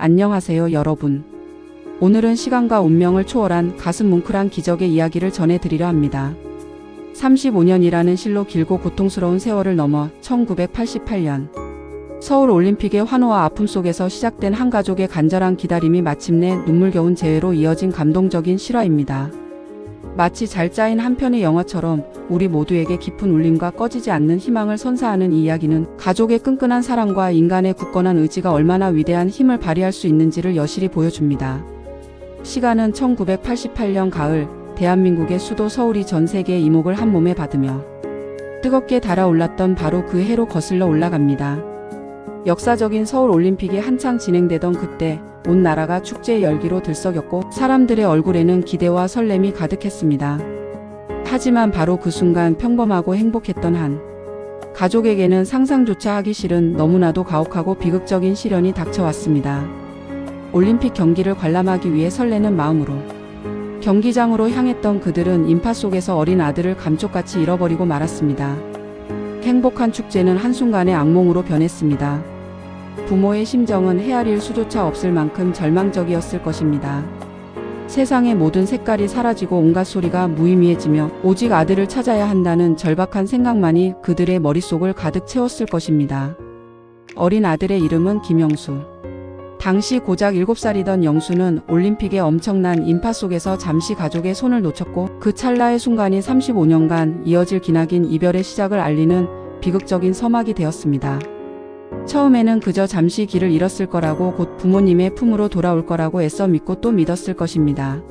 안녕하세요 여러분. 오늘은 시간과 운명을 초월한 가슴 뭉클한 기적의 이야기를 전해드리려 합니다. 35년이라는 실로 길고 고통스러운 세월을 넘어 1988년 서울 올림픽의 환호와 아픔 속에서 시작된 한 가족의 간절한 기다림이 마침내 눈물겨운 재회로 이어진 감동적인 실화입니다. 마치 잘 짜인 한 편의 영화처럼 우리 모두에게 깊은 울림과 꺼지지 않는 희망을 선사하는 이 이야기는 가족의 끈끈한 사랑과 인간의 굳건한 의지가 얼마나 위대한 힘을 발휘할 수 있는지를 여실히 보여줍니다. 시간은 1988년 가을, 대한민국의 수도 서울이 전 세계의 이목을 한 몸에 받으며 뜨겁게 달아올랐던 바로 그 해로 거슬러 올라갑니다. 역사적인 서울 올림픽이 한창 진행되던 그때 온 나라가 축제의 열기로 들썩였고 사람들의 얼굴에는 기대와 설렘이 가득했습니다. 하지만 바로 그 순간 평범하고 행복했던 한 가족에게는 상상조차 하기 싫은 너무나도 가혹하고 비극적인 시련이 닥쳐왔습니다. 올림픽 경기를 관람하기 위해 설레는 마음으로 경기장으로 향했던 그들은 인파 속에서 어린 아들을 감쪽같이 잃어버리고 말았습니다. 행복한 축제는 한순간에 악몽으로 변했습니다. 부모의 심정은 헤아릴 수조차 없을 만큼 절망적이었을 것입니다. 세상의 모든 색깔이 사라지고 온갖 소리가 무의미해지며 오직 아들을 찾아야 한다는 절박한 생각만이 그들의 머릿속을 가득 채웠을 것입니다. 어린 아들의 이름은 김영수. 당시 고작 7살이던 영수는 올림픽의 엄청난 인파 속에서 잠시 가족의 손을 놓쳤고 그 찰나의 순간이 35년간 이어질 기나긴 이별의 시작을 알리는 비극적인 서막이 되었습니다. 처음에는 그저 잠시 길을 잃었을 거라고 곧 부모님의 품으로 돌아올 거라고 애써 믿고 또 믿었을 것입니다.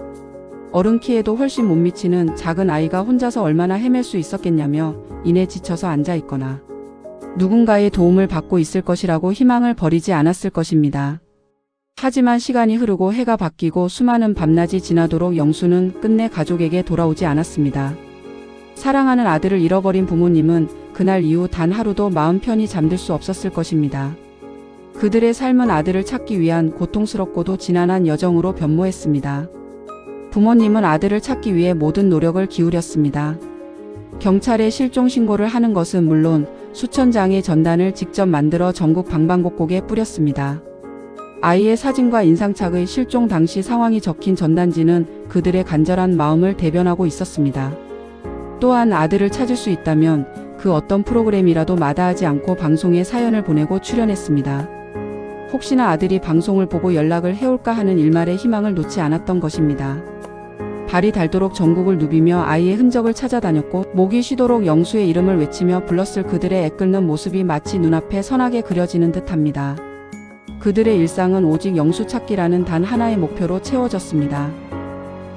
어른 키에도 훨씬 못 미치는 작은 아이가 혼자서 얼마나 헤맬 수 있었겠냐며 이내 지쳐서 앉아있거나 누군가의 도움을 받고 있을 것이라고 희망을 버리지 않았을 것입니다. 하지만 시간이 흐르고 해가 바뀌고 수많은 밤낮이 지나도록 영수는 끝내 가족에게 돌아오지 않았습니다. 사랑하는 아들을 잃어버린 부모님은 그날 이후 단 하루도 마음 편히 잠들 수 없었을 것입니다. 그들의 삶은 아들을 찾기 위한 고통스럽고도 지난한 여정으로 변모했습니다. 부모님은 아들을 찾기 위해 모든 노력을 기울였습니다. 경찰에 실종 신고를 하는 것은 물론 수천 장의 전단을 직접 만들어 전국 방방곡곡에 뿌렸습니다. 아이의 사진과 인상착의 실종 당시 상황이 적힌 전단지는 그들의 간절한 마음을 대변하고 있었습니다. 또한 아들을 찾을 수 있다면 그 어떤 프로그램이라도 마다하지 않고 방송에 사연을 보내고 출연했습니다. 혹시나 아들이 방송을 보고 연락을 해올까 하는 일말의 희망을 놓지 않았던 것입니다. 발이 닳도록 전국을 누비며 아이의 흔적을 찾아다녔고 목이 쉬도록 영수의 이름을 외치며 불렀을 그들의 애끓는 모습이 마치 눈앞에 선하게 그려지는 듯합니다. 그들의 일상은 오직 영수 찾기라는 단 하나의 목표로 채워졌습니다.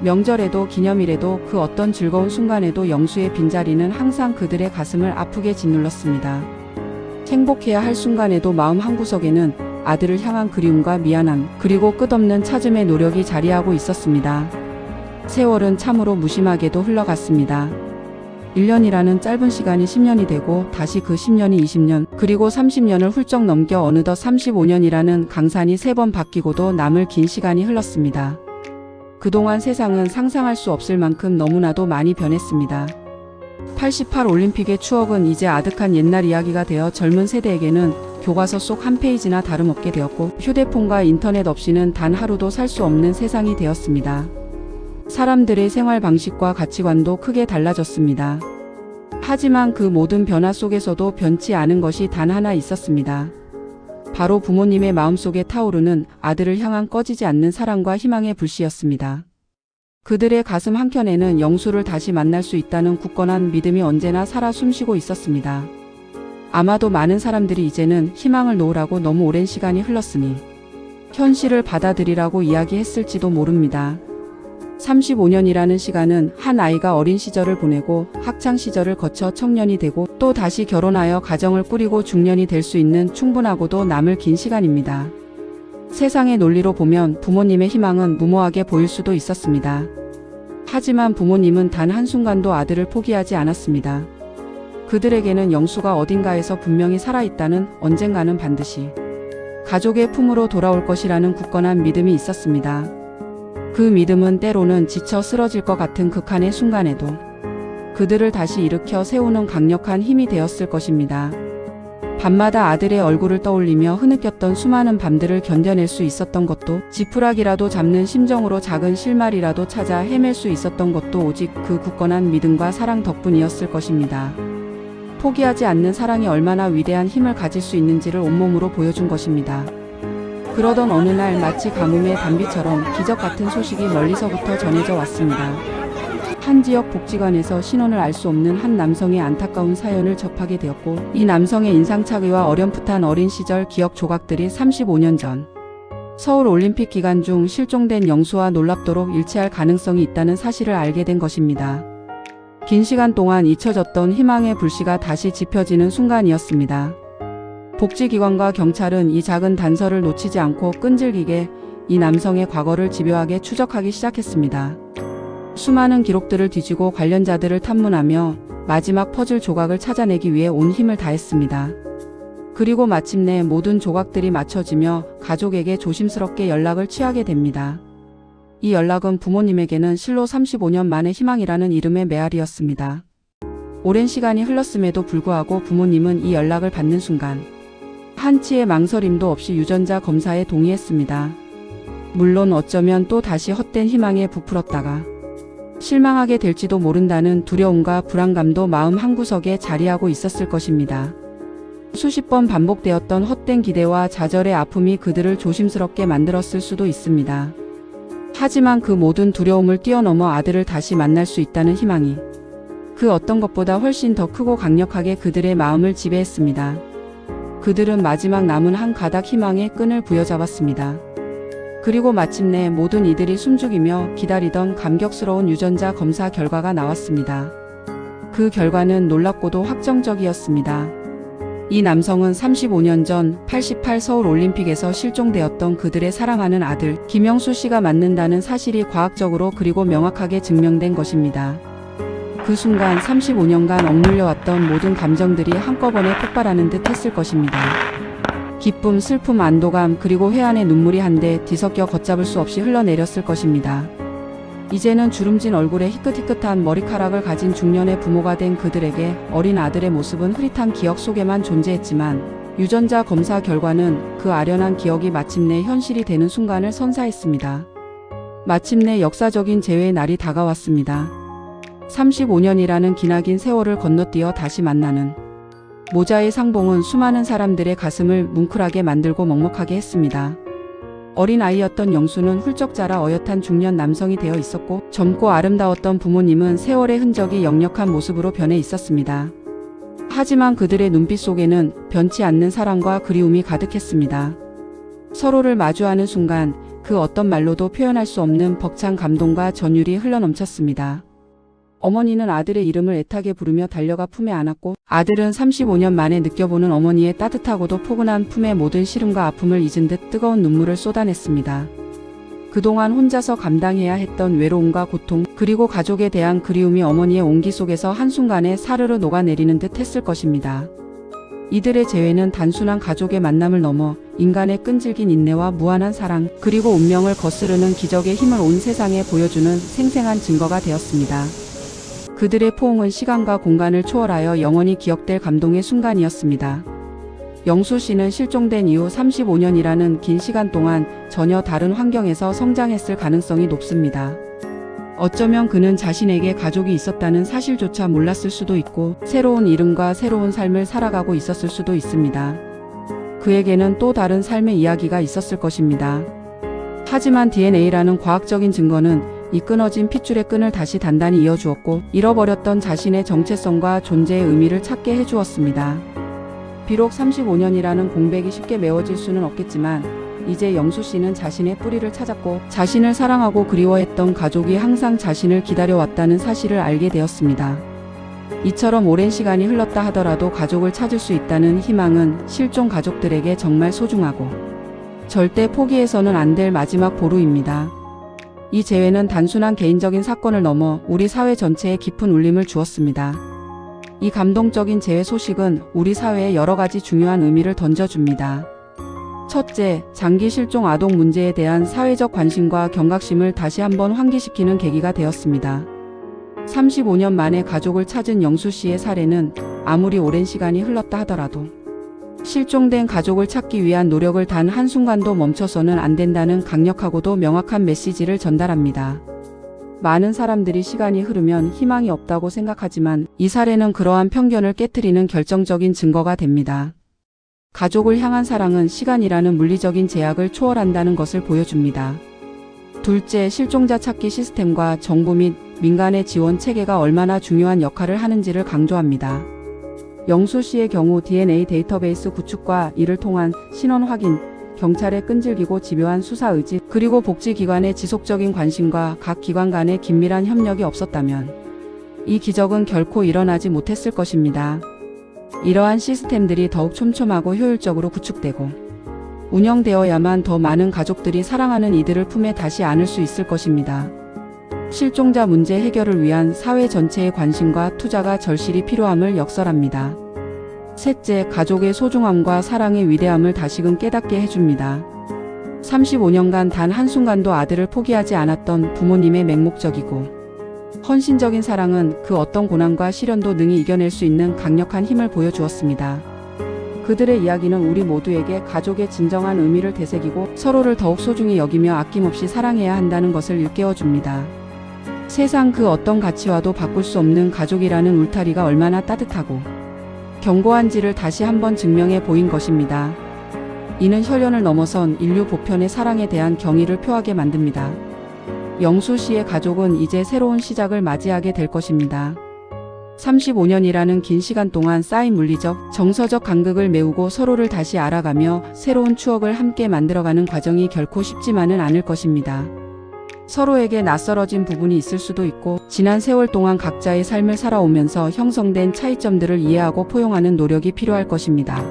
명절에도 기념일에도 그 어떤 즐거운 순간에도 영수의 빈자리는 항상 그들의 가슴을 아프게 짓눌렀습니다. 행복해야 할 순간에도 마음 한구석에는 아들을 향한 그리움과 미안함 그리고 끝없는 찾음의 노력이 자리하고 있었습니다. 세월은 참으로 무심하게도 흘러갔습니다. 1년이라는 짧은 시간이 10년이 되고 다시 그 10년이 20년 그리고 30년을 훌쩍 넘겨 어느덧 35년이라는 강산이 3번 바뀌고도 남을 긴 시간이 흘렀습니다. 그동안 세상은 상상할 수 없을 만큼 너무나도 많이 변했습니다. 88 올림픽의 추억은 이제 아득한 옛날 이야기가 되어 젊은 세대에게는 교과서 속 한 페이지나 다름없게 되었고 휴대폰과 인터넷 없이는 단 하루도 살 수 없는 세상이 되었습니다. 사람들의 생활 방식과 가치관도 크게 달라졌습니다. 하지만 그 모든 변화 속에서도 변치 않은 것이 단 하나 있었습니다. 바로 부모님의 마음속에 타오르는 아들을 향한 꺼지지 않는 사랑과 희망의 불씨였습니다. 그들의 가슴 한켠에는 영수를 다시 만날 수 있다는 굳건한 믿음이 언제나 살아 숨쉬고 있었습니다. 아마도 많은 사람들이 이제는 희망을 놓으라고 너무 오랜 시간이 흘렀으니 현실을 받아들이라고 이야기했을지도 모릅니다. 35년이라는 시간은 한 아이가 어린 시절을 보내고 학창 시절을 거쳐 청년이 되고 또 다시 결혼하여 가정을 꾸리고 중년이 될 수 있는 충분하고도 남을 긴 시간입니다. 세상의 논리로 보면 부모님의 희망은 무모하게 보일 수도 있었습니다. 하지만 부모님은 단 한순간도 아들을 포기하지 않았습니다. 그들에게는 영수가 어딘가에서 분명히 살아있다는 언젠가는 반드시 가족의 품으로 돌아올 것이라는 굳건한 믿음이 있었습니다. 그 믿음은 때로는 지쳐 쓰러질 것 같은 극한의 순간에도 그들을 다시 일으켜 세우는 강력한 힘이 되었을 것입니다. 밤마다 아들의 얼굴을 떠올리며 흐느꼈던 수많은 밤들을 견뎌낼 수 있었던 것도, 지푸라기라도 잡는 심정으로 작은 실마리라도 찾아 헤맬 수 있었던 것도 오직 그 굳건한 믿음과 사랑 덕분이었을 것입니다. 포기하지 않는 사랑이 얼마나 위대한 힘을 가질 수 있는지를 온몸으로 보여준 것입니다. 그러던 어느 날 마치 가뭄의 단비처럼 기적 같은 소식이 멀리서부터 전해져 왔습니다. 한 지역 복지관에서 신원을 알 수 없는 한 남성의 안타까운 사연을 접하게 되었고, 이 남성의 인상착의와 어렴풋한 어린 시절 기억 조각들이 35년 전 서울 올림픽 기간 중 실종된 영수와 놀랍도록 일치할 가능성이 있다는 사실을 알게 된 것입니다. 긴 시간 동안 잊혀졌던 희망의 불씨가 다시 지펴지는 순간이었습니다. 복지기관과 경찰은 이 작은 단서를 놓치지 않고 끈질기게 이 남성의 과거를 집요하게 추적하기 시작했습니다. 수많은 기록들을 뒤지고 관련자들을 탐문하며 마지막 퍼즐 조각을 찾아내기 위해 온 힘을 다했습니다. 그리고 마침내 모든 조각들이 맞춰지며 가족에게 조심스럽게 연락을 취하게 됩니다. 이 연락은 부모님에게는 실로 35년 만의 희망이라는 이름의 메아리였습니다. 오랜 시간이 흘렀음에도 불구하고 부모님은 이 연락을 받는 순간 한치의 망설임도 없이 유전자 검사에 동의했습니다. 물론 어쩌면 또 다시 헛된 희망에 부풀었다가 실망하게 될지도 모른다는 두려움과 불안감도 마음 한구석에 자리하고 있었을 것입니다. 수십 번 반복되었던 헛된 기대와 좌절의 아픔이 그들을 조심스럽게 만들었을 수도 있습니다. 하지만 그 모든 두려움을 뛰어넘어 아들을 다시 만날 수 있다는 희망이 그 어떤 것보다 훨씬 더 크고 강력하게 그들의 마음을 지배했습니다. 그들은 마지막 남은 한 가닥 희망의 끈을 부여잡았습니다. 그리고 마침내 모든 이들이 숨죽이며 기다리던 감격스러운 유전자 검사 결과가 나왔습니다. 그 결과는 놀랍고도 확정적이었습니다. 이 남성은 35년 전 88 서울 올림픽에서 실종되었던 그들의 사랑하는 아들 김영수 씨가 맞는다는 사실이 과학적으로 그리고 명확하게 증명된 것입니다. 그 순간 35년간 억눌려왔던 모든 감정들이 한꺼번에 폭발하는 듯 했을 것입니다. 기쁨, 슬픔, 안도감, 그리고 회한의 눈물이 한데 뒤섞여 걷잡을 수 없이 흘러내렸을 것입니다. 이제는 주름진 얼굴에 희끗희끗한 머리카락을 가진 중년의 부모가 된 그들에게 어린 아들의 모습은 흐릿한 기억 속에만 존재했지만 유전자 검사 결과는 그 아련한 기억이 마침내 현실이 되는 순간을 선사했습니다. 마침내 역사적인 재회의 날이 다가왔습니다. 35년이라는 기나긴 세월을 건너뛰어 다시 만나는 모자의 상봉은 수많은 사람들의 가슴을 뭉클하게 만들고 먹먹하게 했습니다. 어린 아이였던 영수는 훌쩍 자라 어엿한 중년 남성이 되어 있었고, 젊고 아름다웠던 부모님은 세월의 흔적이 역력한 모습으로 변해 있었습니다. 하지만 그들의 눈빛 속에는 변치 않는 사랑과 그리움이 가득했습니다. 서로를 마주하는 순간 그 어떤 말로도 표현할 수 없는 벅찬 감동과 전율이 흘러넘쳤습니다. 어머니는 아들의 이름을 애타게 부르며 달려가 품에 안았고, 아들은 35년 만에 느껴보는 어머니의 따뜻하고도 포근한 품의 모든 시름과 아픔을 잊은 듯 뜨거운 눈물을 쏟아냈습니다. 그동안 혼자서 감당해야 했던 외로움과 고통, 그리고 가족에 대한 그리움이 어머니의 온기 속에서 한순간에 사르르 녹아내리는 듯 했을 것입니다. 이들의 재회는 단순한 가족의 만남을 넘어 인간의 끈질긴 인내와 무한한 사랑, 그리고 운명을 거스르는 기적의 힘을 온 세상에 보여주는 생생한 증거가 되었습니다. 그들의 포옹은 시간과 공간을 초월하여 영원히 기억될 감동의 순간이었습니다. 영수 씨는 실종된 이후 35년이라는 긴 시간 동안 전혀 다른 환경에서 성장했을 가능성이 높습니다. 어쩌면 그는 자신에게 가족이 있었다는 사실조차 몰랐을 수도 있고, 새로운 이름과 새로운 삶을 살아가고 있었을 수도 있습니다. 그에게는 또 다른 삶의 이야기가 있었을 것입니다. 하지만 DNA라는 과학적인 증거는 이 끊어진 핏줄의 끈을 다시 단단히 이어주었고, 잃어버렸던 자신의 정체성과 존재의 의미를 찾게 해주었습니다. 비록 35년이라는 공백이 쉽게 메워질 수는 없겠지만, 이제 영수 씨는 자신의 뿌리를 찾았고, 자신을 사랑하고 그리워했던 가족이 항상 자신을 기다려왔다는 사실을 알게 되었습니다. 이처럼 오랜 시간이 흘렀다 하더라도 가족을 찾을 수 있다는 희망은 실종 가족들에게 정말 소중하고 절대 포기해서는 안 될 마지막 보루입니다. 이 재회는 단순한 개인적인 사건을 넘어 우리 사회 전체에 깊은 울림을 주었습니다. 이 감동적인 재회 소식은 우리 사회에 여러 가지 중요한 의미를 던져줍니다. 첫째, 장기 실종 아동 문제에 대한 사회적 관심과 경각심을 다시 한번 환기시키는 계기가 되었습니다. 35년 만에 가족을 찾은 영수 씨의 사례는 아무리 오랜 시간이 흘렀다 하더라도 실종된 가족을 찾기 위한 노력을 단 한순간도 멈춰서는 안 된다는 강력하고도 명확한 메시지를 전달합니다. 많은 사람들이 시간이 흐르면 희망이 없다고 생각하지만 이 사례는 그러한 편견을 깨트리는 결정적인 증거가 됩니다. 가족을 향한 사랑은 시간이라는 물리적인 제약을 초월한다는 것을 보여줍니다. 둘째, 실종자 찾기 시스템과 정부 및 민간의 지원 체계가 얼마나 중요한 역할을 하는지를 강조합니다. 영수 씨의 경우 DNA 데이터베이스 구축과 이를 통한 신원 확인, 경찰의 끈질기고 집요한 수사 의지, 그리고 복지기관의 지속적인 관심과 각 기관 간의 긴밀한 협력이 없었다면 이 기적은 결코 일어나지 못했을 것입니다. 이러한 시스템들이 더욱 촘촘하고 효율적으로 구축되고 운영되어야만 더 많은 가족들이 사랑하는 이들을 품에 다시 안을 수 있을 것입니다. 실종자 문제 해결을 위한 사회 전체의 관심과 투자가 절실히 필요함을 역설합니다. 셋째, 가족의 소중함과 사랑의 위대함을 다시금 깨닫게 해줍니다. 35년간 단 한순간도 아들을 포기하지 않았던 부모님의 맹목적이고 헌신적인 사랑은 그 어떤 고난과 시련도 능히 이겨낼 수 있는 강력한 힘을 보여주었습니다. 그들의 이야기는 우리 모두에게 가족의 진정한 의미를 되새기고 서로를 더욱 소중히 여기며 아낌없이 사랑해야 한다는 것을 일깨워줍니다. 세상 그 어떤 가치와도 바꿀 수 없는 가족이라는 울타리가 얼마나 따뜻하고 견고한지를 다시 한번 증명해 보인 것입니다. 이는 혈연을 넘어선 인류 보편의 사랑에 대한 경의를 표하게 만듭니다. 영수 씨의 가족은 이제 새로운 시작을 맞이하게 될 것입니다. 35년이라는 긴 시간 동안 쌓인 물리적, 정서적 간극을 메우고 서로를 다시 알아가며 새로운 추억을 함께 만들어가는 과정이 결코 쉽지만은 않을 것입니다. 서로에게 낯설어진 부분이 있을 수도 있고 지난 세월 동안 각자의 삶을 살아오면서 형성된 차이점들을 이해하고 포용하는 노력이 필요할 것입니다.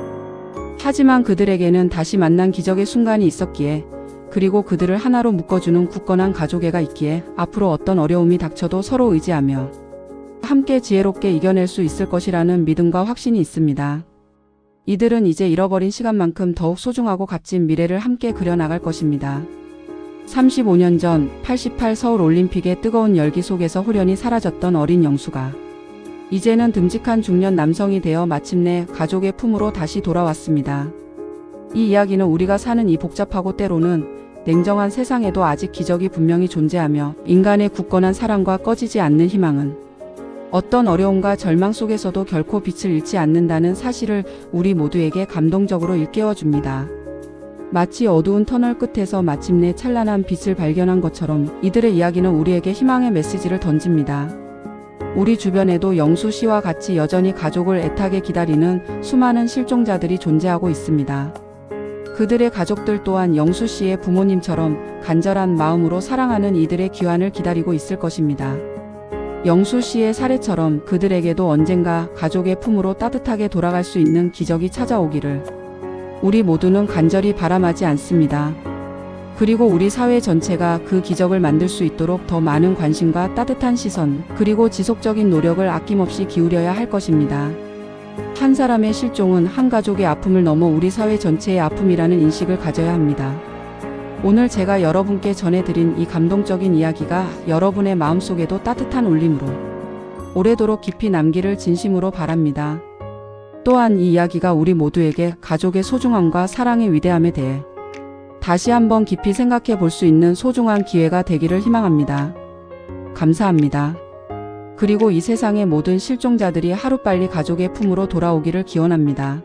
하지만 그들에게는 다시 만난 기적의 순간이 있었기에 그리고 그들을 하나로 묶어주는 굳건한 가족애가 있기에 앞으로 어떤 어려움이 닥쳐도 서로 의지하며 함께 지혜롭게 이겨낼 수 있을 것이라는 믿음과 확신이 있습니다. 이들은 이제 잃어버린 시간만큼 더욱 소중하고 값진 미래를 함께 그려나갈 것입니다. 35년 전 88 서울올림픽의 뜨거운 열기 속에서 홀연히 사라졌던 어린 영수가 이제는 듬직한 중년 남성이 되어 마침내 가족의 품으로 다시 돌아왔습니다. 이 이야기는 우리가 사는 이 복잡하고 때로는 냉정한 세상에도 아직 기적이 분명히 존재하며 인간의 굳건한 사랑과 꺼지지 않는 희망은 어떤 어려움과 절망 속에서도 결코 빛을 잃지 않는다는 사실을 우리 모두에게 감동적으로 일깨워줍니다. 마치 어두운 터널 끝에서 마침내 찬란한 빛을 발견한 것처럼 이들의 이야기는 우리에게 희망의 메시지를 던집니다. 우리 주변에도 영수 씨와 같이 여전히 가족을 애타게 기다리는 수많은 실종자들이 존재하고 있습니다. 그들의 가족들 또한 영수 씨의 부모님처럼 간절한 마음으로 사랑하는 이들의 귀환을 기다리고 있을 것입니다. 영수 씨의 사례처럼 그들에게도 언젠가 가족의 품으로 따뜻하게 돌아갈 수 있는 기적이 찾아오기를 우리 모두는 간절히 바람하지 않습니다. 그리고 우리 사회 전체가 그 기적을 만들 수 있도록 더 많은 관심과 따뜻한 시선, 그리고 지속적인 노력을 아낌없이 기울여야 할 것입니다. 한 사람의 실종은 한 가족의 아픔을 넘어 우리 사회 전체의 아픔이라는 인식을 가져야 합니다. 오늘 제가 여러분께 전해드린 이 감동적인 이야기가 여러분의 마음속에도 따뜻한 울림으로 오래도록 깊이 남기를 진심으로 바랍니다. 또한 이 이야기가 우리 모두에게 가족의 소중함과 사랑의 위대함에 대해 다시 한번 깊이 생각해 볼 수 있는 소중한 기회가 되기를 희망합니다. 감사합니다. 그리고 이 세상의 모든 실종자들이 하루빨리 가족의 품으로 돌아오기를 기원합니다.